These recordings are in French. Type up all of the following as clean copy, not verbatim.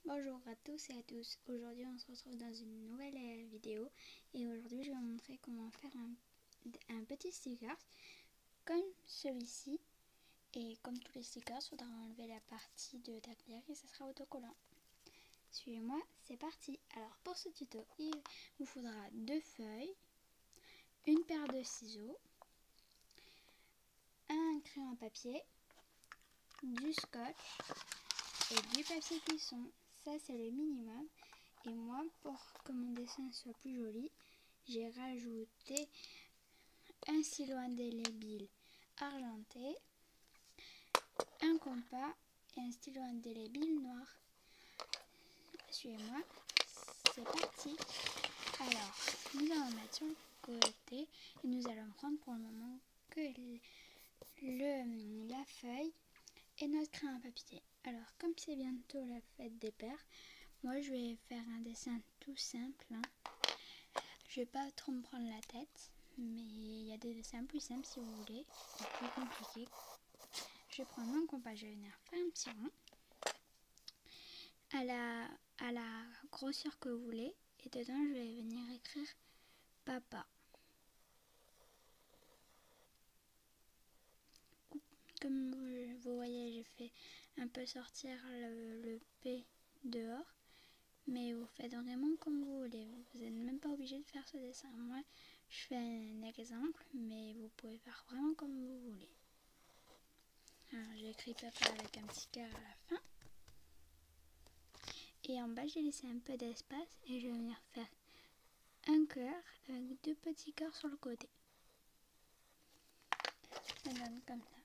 Bonjour à tous et à tous, aujourd'hui on se retrouve dans une nouvelle vidéo et aujourd'hui je vais vous montrer comment faire un petit sticker comme celui-ci. Et comme tous les stickers, il faudra enlever la partie de derrière et ça sera autocollant. Suivez-moi, c'est parti. Alors pour ce tuto, il vous faudra 2 feuilles, une paire de ciseaux, un crayon à papier, du scotch et du papier cuisson. Ça c'est le minimum. Et moi, pour que mon dessin soit plus joli, j'ai rajouté un stylo indélébile argenté, un compas et un stylo indélébile noir. Suivez-moi, c'est parti. Alors, nous allons mettre sur le côté et nous allons prendre pour le moment que la feuille et notre crayon à papier. Alors, comme c'est bientôt la fête des pères, moi je vais faire un dessin tout simple. Je vais pas trop me prendre la tête, mais il y a des dessins plus simples si vous voulez, ou plus compliqués. Je vais prendre mon compas, je vais venir faire un petit rond à la grosseur que vous voulez, et dedans je vais venir écrire papa. Comme vous voyez, j'ai fait un peu sortir le P dehors, mais vous faites vraiment comme vous voulez. Vous n'êtes même pas obligé de faire ce dessin. Moi, je fais un exemple, mais vous pouvez faire vraiment comme vous voulez. Alors, j'ai écrit papa avec un petit cœur à la fin. Et en bas, j'ai laissé un peu d'espace et je vais venir faire un cœur avec 2 petits cœurs sur le côté. Ça donne comme ça.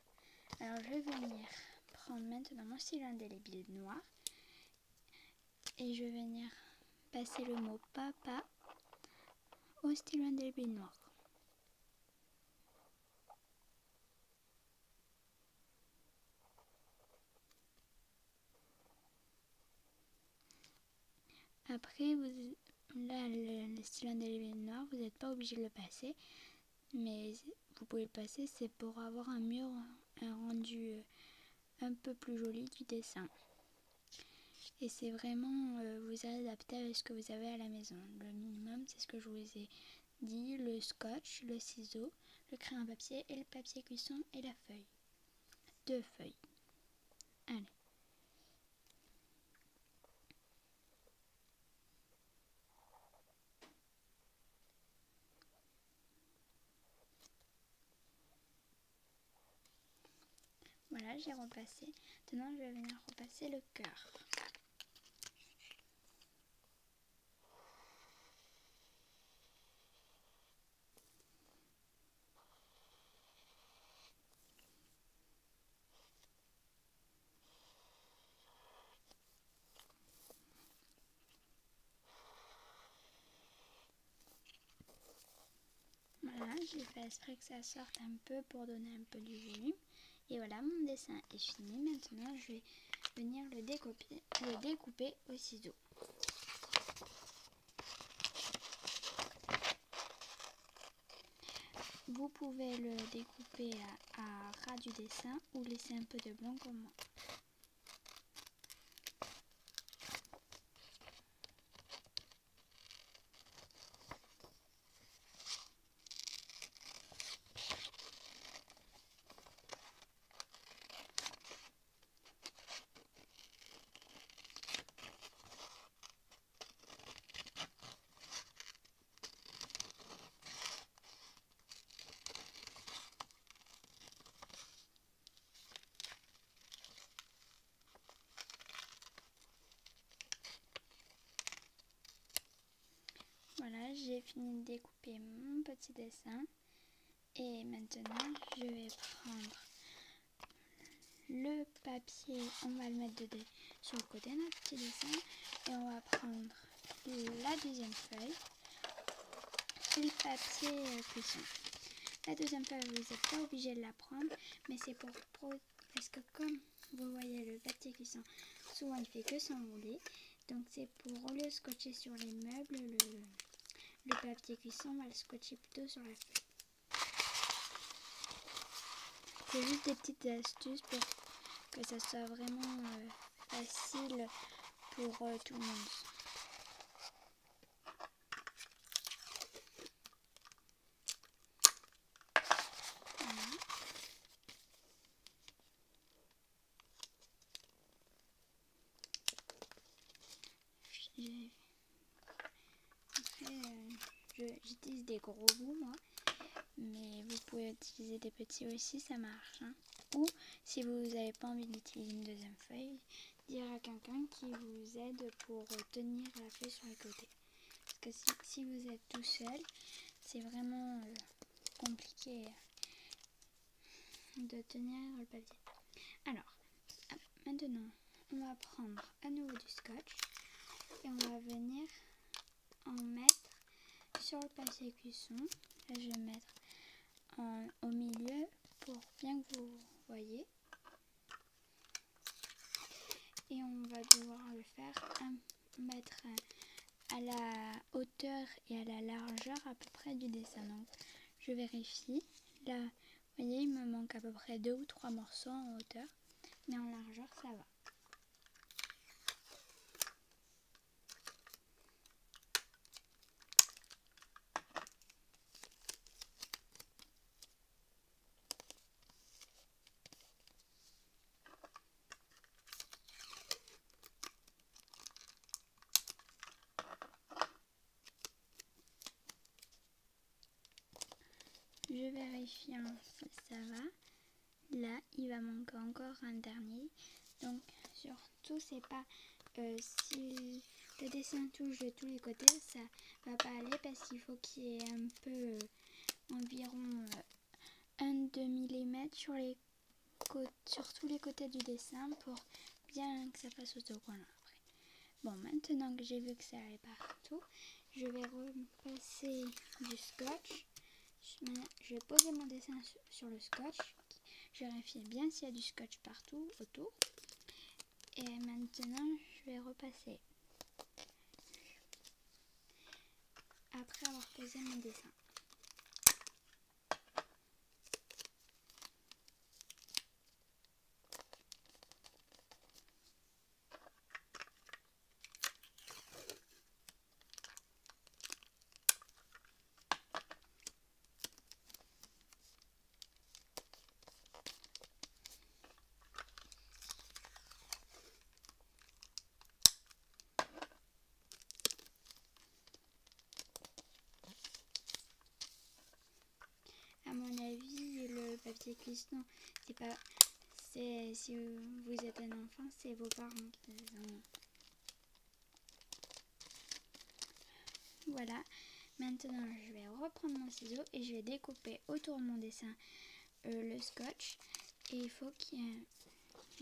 Alors, je vais venir prendre maintenant mon stylo indélébile noir et je vais venir passer le mot papa au stylo indélébile noir. Après, là, le stylo indélébile noir, vous n'êtes pas obligé de le passer, mais vous pouvez le passer, c'est pour avoir un rendu un peu plus joli du dessin. Et c'est vraiment vous adapter à ce que vous avez à la maison. Le minimum, c'est ce que je vous ai dit, le scotch, le ciseau, le crayon à papier et le papier cuisson et la feuille. 2 feuilles. Allez. Voilà, j'ai repassé. Maintenant, je vais venir repasser le cœur. Voilà, j'ai fait exprès que ça sorte un peu pour donner un peu du volume. Et voilà, mon dessin est fini. Maintenant, je vais venir le découper au ciseau. Vous pouvez le découper à ras du dessin ou laisser un peu de blanc comme moi. Voilà, j'ai fini de découper mon petit dessin. Et maintenant, je vais prendre le papier, on va le mettre sur le côté de notre petit dessin. Et on va prendre la deuxième feuille, le papier cuisson. La deuxième feuille, vous n'êtes pas obligé de la prendre, mais c'est parce que comme vous voyez le papier cuisson, souvent il fait que s'enrouler. Donc c'est pour, au lieu de scotcher sur les meubles, le papier cuisson, on va le scotcher plutôt sur la feuille. C'est juste des petites astuces pour que ça soit vraiment facile pour tout le monde. Voilà. Après, j'utilise des gros bouts moi, mais vous pouvez utiliser des petits aussi, ça marche. Hein. Ou si vous n'avez pas envie d'utiliser une deuxième feuille, dire à quelqu'un qui vous aide pour tenir la feuille sur les côtés. Parce que si vous êtes tout seul, c'est vraiment compliqué de tenir le papier. Alors, maintenant, on va prendre à nouveau du scotch et on va venir en mettre sur le papier cuisson. Là, je vais mettre au milieu pour bien que vous voyez. Et on va devoir le faire mettre à la hauteur et à la largeur à peu près du dessin. Donc, je vérifie. Là, vous voyez, il me manque à peu près 2 ou 3 morceaux en hauteur, mais en largeur, ça va. Je vérifie si ça va. Là, il va manquer encore un dernier. Donc, surtout, c'est pas si le dessin touche de tous les côtés, ça va pas aller parce qu'il faut qu'il y ait un peu environ 1-2 mm sur tous les côtés du dessin pour bien que ça passe au autocollant après. Bon, maintenant que j'ai vu que ça allait partout, je vais repasser du scotch. Je vais poser mon dessin sur le scotch. Je vérifie bien s'il y a du scotch partout autour. Et maintenant, je vais repasser. Après avoir posé mon dessin. À mon avis, le papier cuisson, c'est pas... si vous êtes un enfant, c'est vos parents qui les ont. Voilà. Maintenant, je vais reprendre mon ciseau et je vais découper autour de mon dessin le scotch. Et il faut qu'il y ait...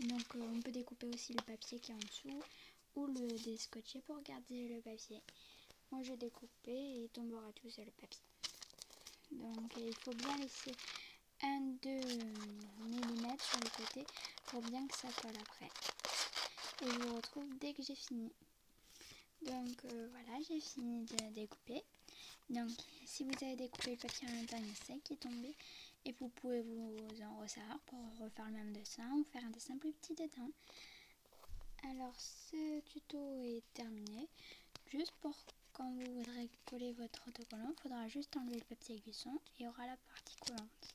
Donc, on peut découper aussi le papier qui est en dessous ou le déscotcher pour garder le papier. Moi, je vais découper et il tombera tout seul le papier. Donc, il faut bien laisser 1-2 mm sur les côtés pour bien que ça colle après. Et je vous retrouve dès que j'ai fini. Donc voilà, j'ai fini de découper. Donc si vous avez découpé le papier en même temps, il y a ça qui est tombé. Et vous pouvez vous en resservir pour refaire le même dessin ou faire un dessin plus petit dedans. Alors ce tuto est terminé. Juste pour quand vous voudrez coller votre autocollant, il faudra juste enlever le papier cuisson et il y aura la partie collante.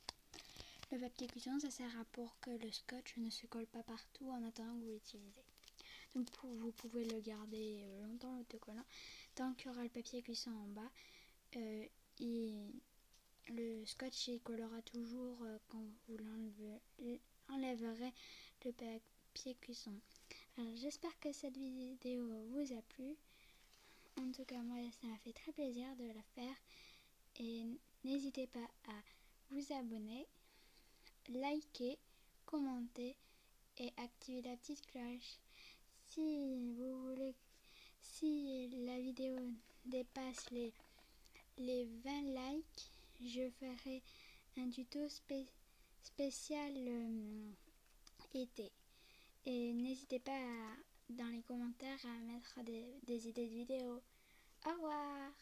Le papier cuisson, ça sert à pour que le scotch ne se colle pas partout en attendant que vous l'utilisez. Donc vous pouvez le garder longtemps l'autocollant. Tant qu'il y aura le papier cuisson en bas, le scotch il collera toujours quand vous enlèverez le papier cuisson. Alors j'espère que cette vidéo vous a plu. En tout cas moi ça m'a fait très plaisir de la faire. Et n'hésitez pas à vous abonner, liker, commenter et activer la petite cloche. Si la vidéo dépasse les 20 likes, je ferai un tuto spécial été. Et n'hésitez pas dans les commentaires à mettre des idées de vidéos. Au revoir!